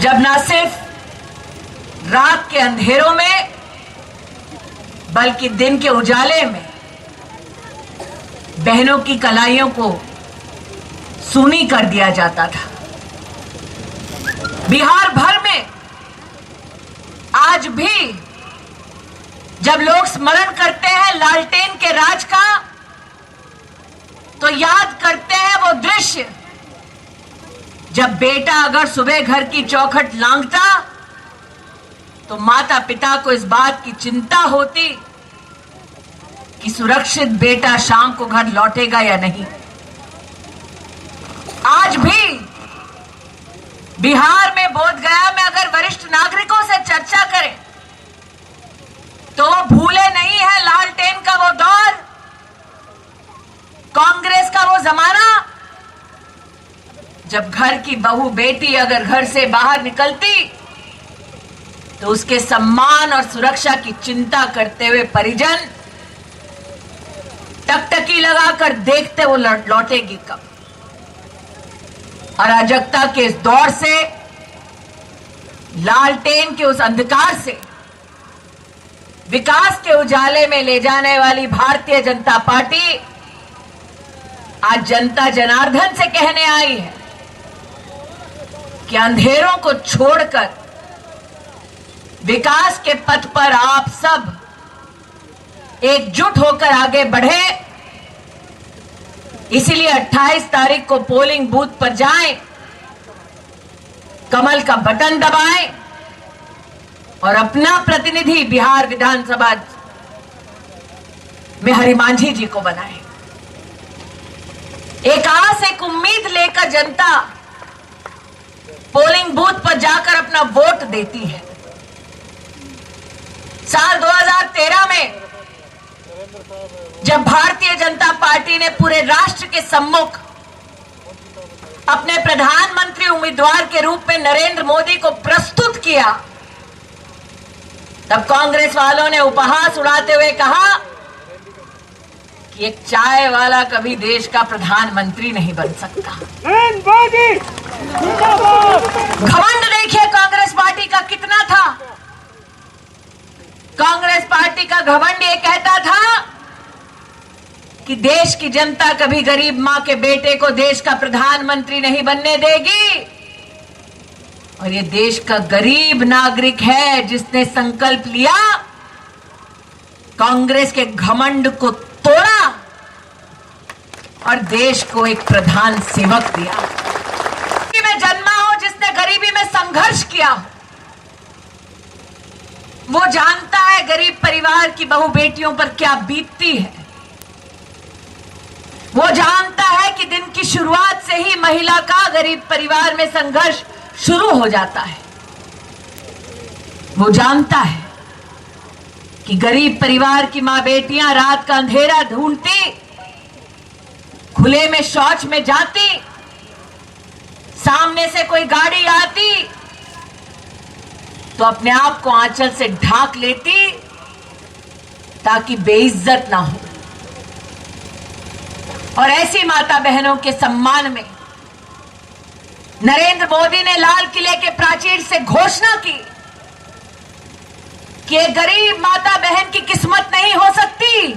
जब न सिर्फ रात के अंधेरों में बल्कि दिन के उजाले में बहनों की कलाइयों को सूनी कर दिया जाता था। बिहार भर में आज भी जब लोग स्मरण करते हैं लालटेन के राज का, तो याद करते हैं वो दृश्य जब बेटा अगर सुबह घर की चौखट लांघता तो माता पिता को इस बात की चिंता होती कि सुरक्षित बेटा शाम को घर लौटेगा या नहीं। आज भी बिहार में बोधगया में अगर वरिष्ठ नागरिकों से चर्चा करें तो भूले नहीं है लालटेन का वो दौर, कांग्रेस का वो जमाना जब घर की बहू बेटी अगर घर से बाहर निकलती तो उसके सम्मान और सुरक्षा की चिंता करते हुए परिजन टकटकी लगाकर देखते वो लौटेगी कब। अराजकता के इस दौर से, लालटेन के उस अंधकार से विकास के उजाले में ले जाने वाली भारतीय जनता पार्टी आज जनता जनार्दन से कहने आई है कि अंधेरों को छोड़कर विकास के पथ पर आप सब एकजुट होकर आगे बढ़े। इसीलिए 28 तारीख को पोलिंग बूथ पर जाएं, कमल का बटन दबाएं और अपना प्रतिनिधि बिहार विधानसभा में हरिमांझी जी को बनाएं। एक आस, एक उम्मीद लेकर जनता पोलिंग बूथ पर जाकर अपना वोट देती है। साल 2013 में जब भारतीय जनता पार्टी ने पूरे राष्ट्र के सम्मुख अपने प्रधानमंत्री उम्मीदवार के रूप में नरेंद्र मोदी को प्रस्तुत किया, तब कांग्रेस वालों ने उपहास उड़ाते हुए कहा कि एक चाय वाला कभी देश का प्रधानमंत्री नहीं बन सकता। घमंड देखिए कांग्रेस पार्टी का कितना था। कांग्रेस पार्टी का घमंड ये कहता था कि देश की जनता कभी गरीब मां के बेटे को देश का प्रधानमंत्री नहीं बनने देगी, और ये देश का गरीब नागरिक है जिसने संकल्प लिया, कांग्रेस के घमंड को तोड़ा और देश को एक प्रधान सेवक दिया। में जन्मा हो, जिसने गरीबी में संघर्ष किया हो, वो जानता है गरीब परिवार की बहू बेटियों पर क्या बीतती है। वो जानता है कि दिन की शुरुआत से ही महिला का गरीब परिवार में संघर्ष शुरू हो जाता है। वो जानता है कि गरीब परिवार की मां बेटियां रात का अंधेरा ढूंढती, खुले में शौच में जाती, सामने से कोई गाड़ी आती तो अपने आप को आंचल से ढाक लेती ताकि बेइज्जत ना हो। और ऐसी माता बहनों के सम्मान में नरेंद्र मोदी ने लाल किले के प्राचीर से घोषणा की कि एक गरीब माता बहन की किस्मत नहीं हो सकती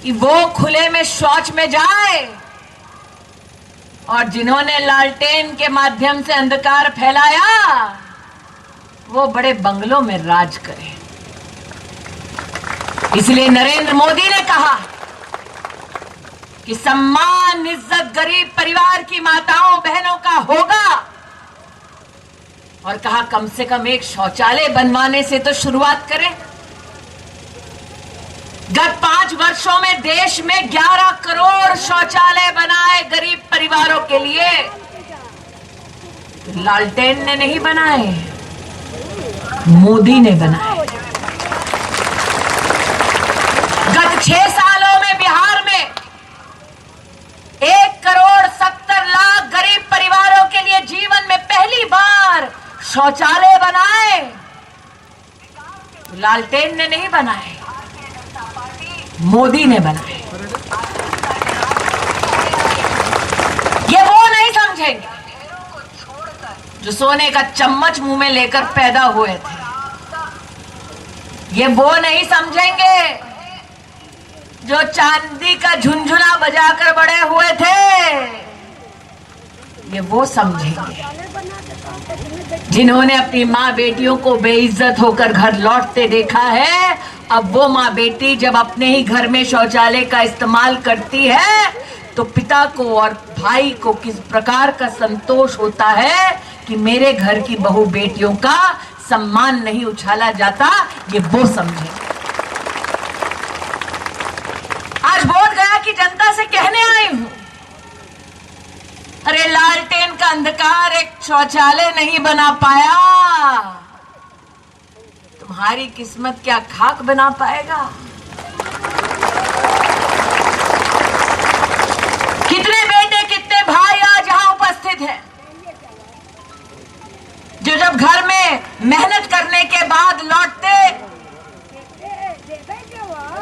कि वो खुले में शौच में जाए, और जिन्होंने लालटेन के माध्यम से अंधकार फैलाया वो बड़े बंगलों में राज करें। इसलिए नरेंद्र मोदी ने कहा कि सम्मान इज्जत गरीब परिवार की माताओं बहनों का होगा, और कहा कम से कम एक शौचालय बनवाने से तो शुरुआत करें। गत 5 वर्षों में देश में 11 करोड़ शौचालय बनाए गरीब परिवारों के लिए। लालटेन ने नहीं बनाए, मोदी ने बनाए। गत 6 सालों में बिहार में 1,70,00,000 गरीब परिवारों के लिए जीवन में पहली बार शौचालय बनाए। लालटेन ने नहीं बनाए, मोदी ने बनाए। ये वो नहीं समझेंगे जो सोने का चम्मच मुंह में लेकर पैदा हुए थे, ये वो नहीं समझेंगे जो चांदी का झुनझुना बजाकर बड़े हुए थे। ये वो समझेंगे जिन्होंने अपनी माँ बेटियों को बेइज्जत होकर घर लौटते देखा है। अब वो माँ बेटी जब अपने ही घर में शौचालय का इस्तेमाल करती है तो पिता को और भाई को किस प्रकार का संतोष होता है कि मेरे घर की बहू बेटियों का सम्मान नहीं उछाला जाता। ये वो समझे। आज बोध गया कि जनता से कहने आई हूं, अरे लालटेन का अंधकार एक शौचालय नहीं बना पाया, तुम्हारी किस्मत क्या खाक बना पाएगा। कितने बेटे कितने भाई आज यहां उपस्थित हैं जो जब घर में मेहनत करने के बाद लौटते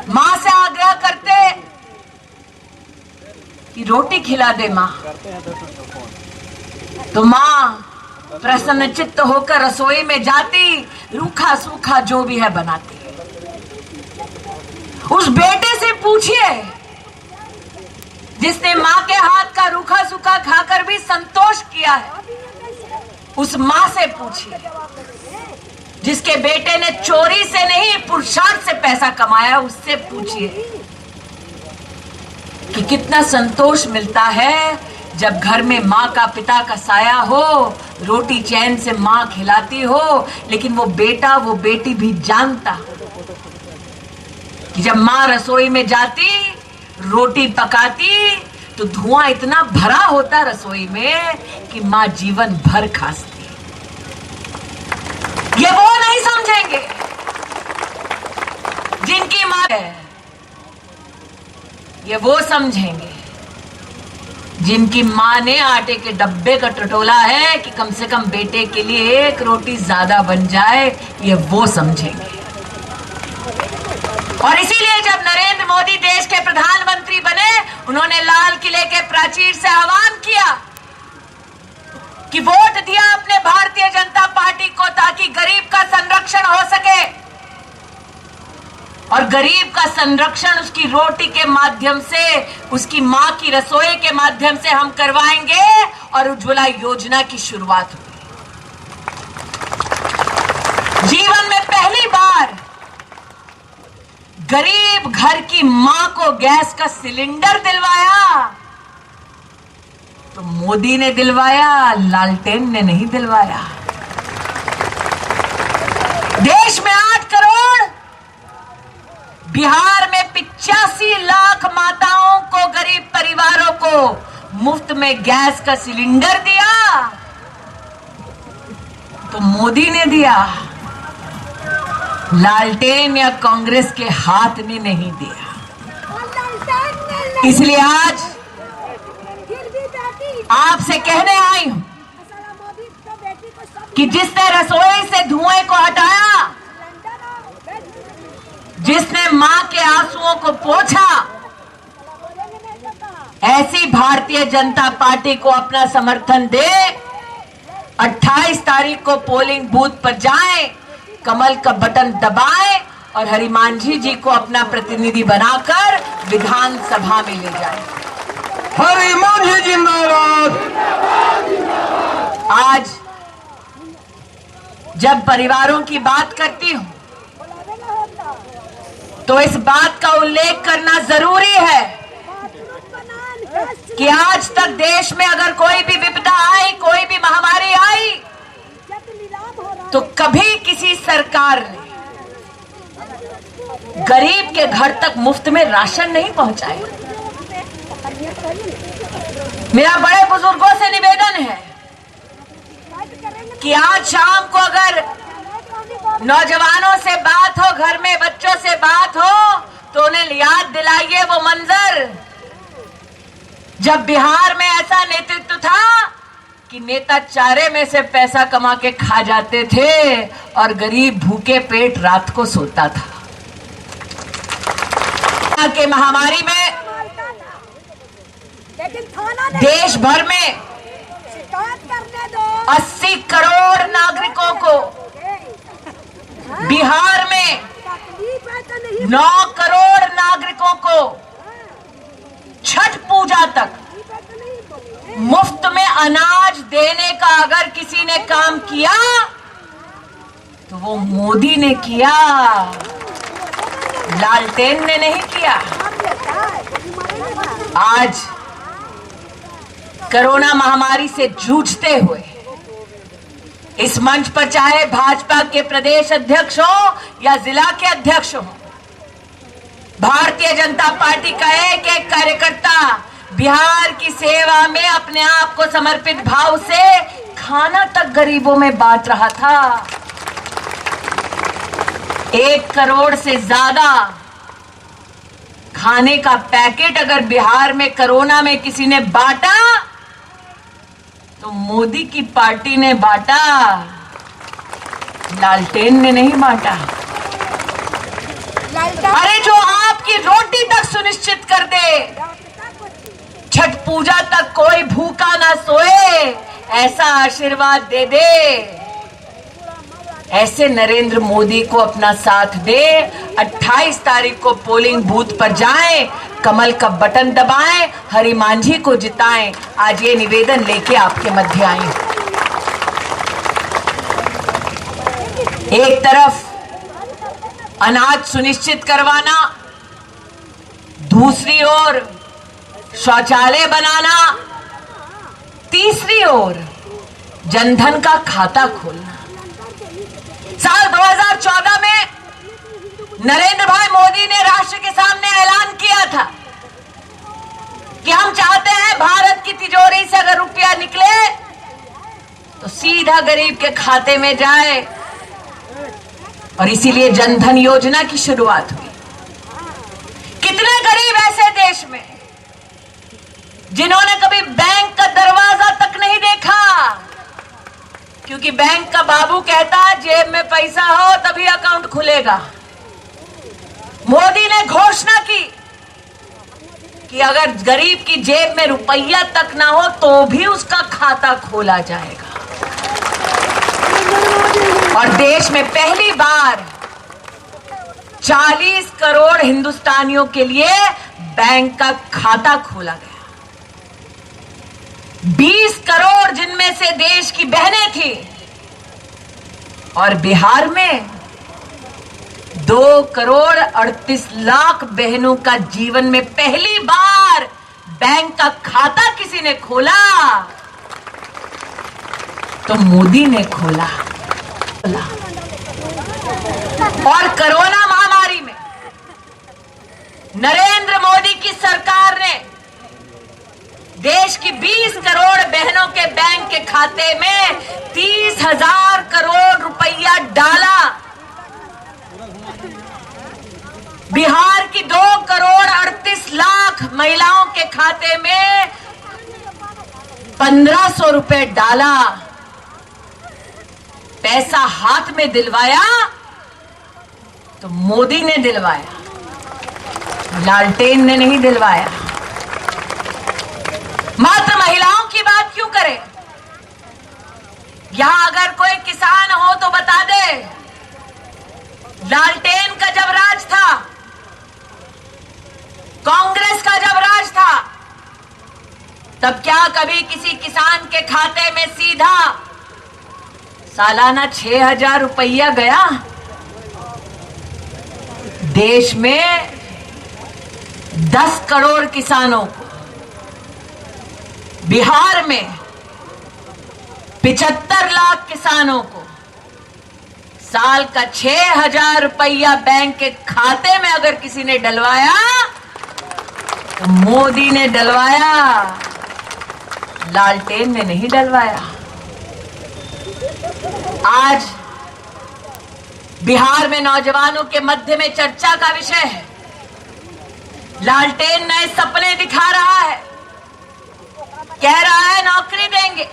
मां से आग्रह करते कि रोटी खिला दे मां, तो मां प्रसन्नचित्त होकर रसोई में जाती, रूखा सूखा जो भी है बनाती। उस बेटे से पूछिए जिसने मां के हाथ का रूखा सूखा खाकर भी संतोष किया है। उस मां से पूछिए जिसके बेटे ने चोरी से नहीं पुरुषार्थ से पैसा कमाया। उससे पूछिए कि कितना संतोष मिलता है जब घर में माँ का पिता का साया हो, रोटी चैन से माँ खिलाती हो। लेकिन वो बेटा वो बेटी भी जानता कि जब माँ रसोई में जाती, रोटी पकाती तो धुआं इतना भरा होता रसोई में कि माँ जीवन भर खासती। ये वो नहीं समझेंगे जिनकी माँ है, ये वो समझेंगे जिनकी माँ ने आटे के डब्बे का टटोला है कि कम से कम बेटे के लिए एक रोटी ज्यादा बन जाए। ये वो समझेंगे। और इसीलिए जब नरेंद्र मोदी देश के प्रधानमंत्री बने, उन्होंने लाल किले के प्राचीर से आह्वान किया कि वोट दिया अपने भारतीय जनता पार्टी को ताकि गरीब का संरक्षण हो सके। और गरीब का संरक्षण उसकी रोटी के माध्यम से, उसकी मां की रसोई के माध्यम से हम करवाएंगे। और उज्ज्वला योजना की शुरुआत हुई। जीवन में पहली बार गरीब घर की मां को गैस का सिलेंडर दिलवाया तो मोदी ने दिलवाया, लालटेन ने नहीं दिलवाया। देश में 8 करोड़, बिहार में 85 लाख माताओं को, गरीब परिवारों को मुफ्त में गैस का सिलेंडर दिया तो मोदी ने दिया, लालटेन या कांग्रेस के हाथ ने नहीं दिया। इसलिए आज आपसे कहने आई हूं कि जिसने रसोई से धुएं को हटाया, जिसने मां के आंसुओं को पोंछा, ऐसी भारतीय जनता पार्टी को अपना समर्थन दे। 28 तारीख को पोलिंग बूथ पर जाएं, कमल का बटन दबाएं और हरिमांझी जी को अपना प्रतिनिधि बनाकर विधानसभा में ले जाएं। हरिमांझी जिंदाबाद। आज जब परिवारों की बात करती हूं तो इस बात का उल्लेख करना जरूरी है कि आज तक देश में अगर कोई भी विपदा आई, कोई भी महामारी आई, तो कभी किसी सरकार ने गरीब के घर तक मुफ्त में राशन नहीं पहुंचाया। मेरा बड़े बुजुर्गों से निवेदन है कि आज शाम को अगर नौजवानों से बात हो, घर में बच्चों से बात हो, तो उन्हें याद दिलाइए वो मंजर जब बिहार में ऐसा नेतृत्व था कि नेता चारे में से पैसा कमा के खा जाते थे और गरीब भूखे पेट रात को सोता था। के महामारी में देश भर में शिकायत करने दो। 80 करोड़ नागरिकों को बिहार में 9 करोड़ नागरिकों को छठ पूजा तक मुफ्त में अनाज देने का अगर किसी ने काम किया तो वो मोदी ने किया, लालटेन ने नहीं किया। आज कोरोना महामारी से जूझते हुए इस मंच पर चाहे भाजपा के प्रदेश अध्यक्ष हो या जिला के अध्यक्ष हो, भारतीय जनता पार्टी का एक एक कार्यकर्ता बिहार की सेवा में अपने आप को समर्पित भाव से खाना तक गरीबों में बांट रहा था। 1 करोड़ से ज्यादा खाने का पैकेट अगर बिहार में कोरोना में किसी ने बांटा तो मोदी की पार्टी ने बांटा, लालटेन ने नहीं बांटा। अरे जो आपकी रोटी तक सुनिश्चित कर दे, छठ पूजा तक कोई भूखा ना सोए, ऐसा आशीर्वाद दे दे, ऐसे नरेंद्र मोदी को अपना साथ दे। 28 तारीख को पोलिंग बूथ पर जाएं, कमल का बटन दबाएं, हरि मांझी को जिताएं। आज ये निवेदन लेके आपके मध्य आए। एक तरफ अनाज सुनिश्चित करवाना, दूसरी ओर शौचालय बनाना, तीसरी ओर जनधन का खाता खोलना। साल 2014 में नरेंद्र भाई मोदी ने राष्ट्र के सामने ऐलान किया था कि हम चाहते हैं भारत की तिजोरी से अगर रुपया निकले तो सीधा गरीब के खाते में जाए, और इसीलिए जनधन योजना की शुरुआत हुई। कितने गरीब ऐसे देश में जिन्होंने कभी बैंक का दरवाजा तक नहीं देखा, क्योंकि बैंक का बाबू कहता जेब में पैसा हो तभी अकाउंट खुलेगा। मोदी ने घोषणा की कि अगर गरीब की जेब में रुपया तक ना हो तो भी उसका खाता खोला जाएगा। और देश में पहली बार 40 करोड़ हिंदुस्तानियों के लिए बैंक का खाता खोला गया। 20 करोड़ जिनमें से देश की बहनें थी, और बिहार में 2 करोड़ 38 लाख बहनों का जीवन में पहली बार बैंक का खाता किसी ने खोला तो मोदी ने खोला। और कोरोना महामारी में नरेंद्र मोदी की सरकार ने देश की 20 करोड़ बहनों के बैंक के खाते में 30,000 करोड़ रुपया डाला। बिहार की 2 करोड़ 38 लाख महिलाओं के खाते में 1500 रुपए डाला। पैसा हाथ में दिलवाया तो मोदी ने दिलवाया, लालटेन ने नहीं दिलवाया। मात्र महिलाओं की बात क्यों करें? यहां अगर कोई किसान हो तो बता दे, लालटेन का जब राज था, कांग्रेस का जब राज था, तब क्या कभी किसी किसान के खाते में सीधा सालाना 6,000 रुपया गया? देश में 10 करोड़ किसानों को, बिहार में 75 लाख किसानों को साल का 6,000 रुपया बैंक के खाते में अगर किसी ने डलवाया तो मोदी ने डलवाया, लालटेन ने नहीं डलवाया। आज बिहार में नौजवानों के मध्य में चर्चा का विषय है। लालटेन नए सपने दिखा रहा है, कह रहा है नौकरी देंगे।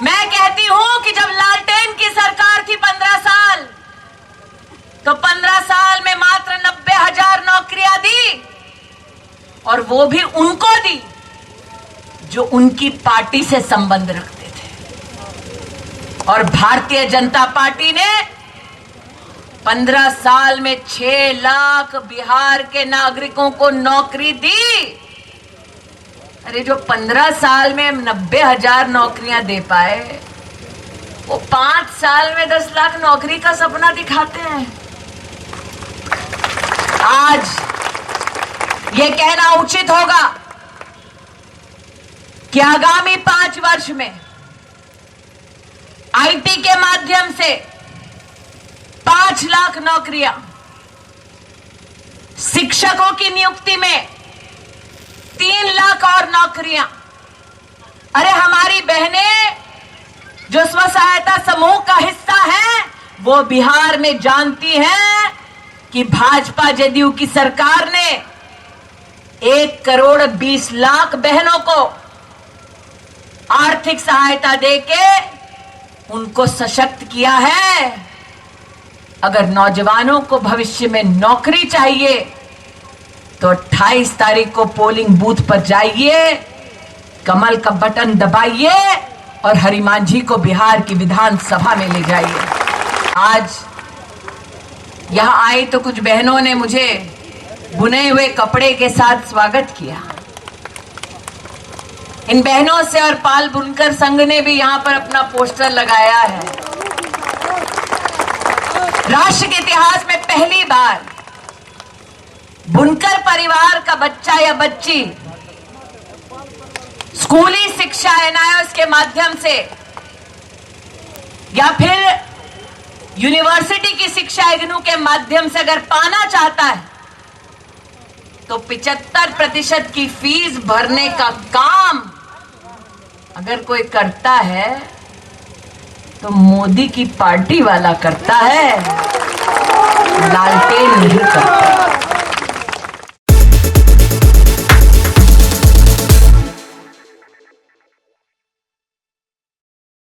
मैं कहती हूं कि जब लालटेन की सरकार थी 15 साल, तो 15 साल में मात्र 90,000 नौकरियां दी, और वो भी उनको दी जो उनकी पार्टी से संबंध रखते थे। और भारतीय जनता पार्टी ने 15 साल में 6 लाख बिहार के नागरिकों को नौकरी दी। अरे जो 15 साल में 90,000 नौकरियां दे पाए, वो 5 साल में 10 लाख नौकरी का सपना दिखाते हैं। आज ये कहना उचित होगा कि आगामी 5 वर्ष में आईटी के माध्यम से 5 लाख नौकरियां, शिक्षकों की नियुक्ति में 3 लाख और नौकरियां। अरे हमारी बहनें जो स्व सहायता समूह का हिस्सा हैं, वो बिहार में जानती हैं कि भाजपा जदयू की सरकार ने 1,20,00,000 बहनों को आर्थिक सहायता देके उनको सशक्त किया है। अगर नौजवानों को भविष्य में नौकरी चाहिए तो 28 तारीख को पोलिंग बूथ पर जाइए, कमल का बटन दबाइए और हरिमांझी को बिहार की विधानसभा में ले जाइए। आज यहां आई तो कुछ बहनों ने मुझे बुने हुए कपड़े के साथ स्वागत किया। इन बहनों से और पाल बुनकर संघ ने भी यहां पर अपना पोस्टर लगाया है। राष्ट्र के इतिहास में पहली बार बुनकर परिवार का बच्चा या बच्ची स्कूली शिक्षा एनआईओएस के माध्यम से या फिर यूनिवर्सिटी की शिक्षा इग्नू के माध्यम से अगर पाना चाहता है तो 75% की फीस भरने का काम अगर कोई करता है तो मोदी की पार्टी वाला करता है, लालटेन नहीं करता।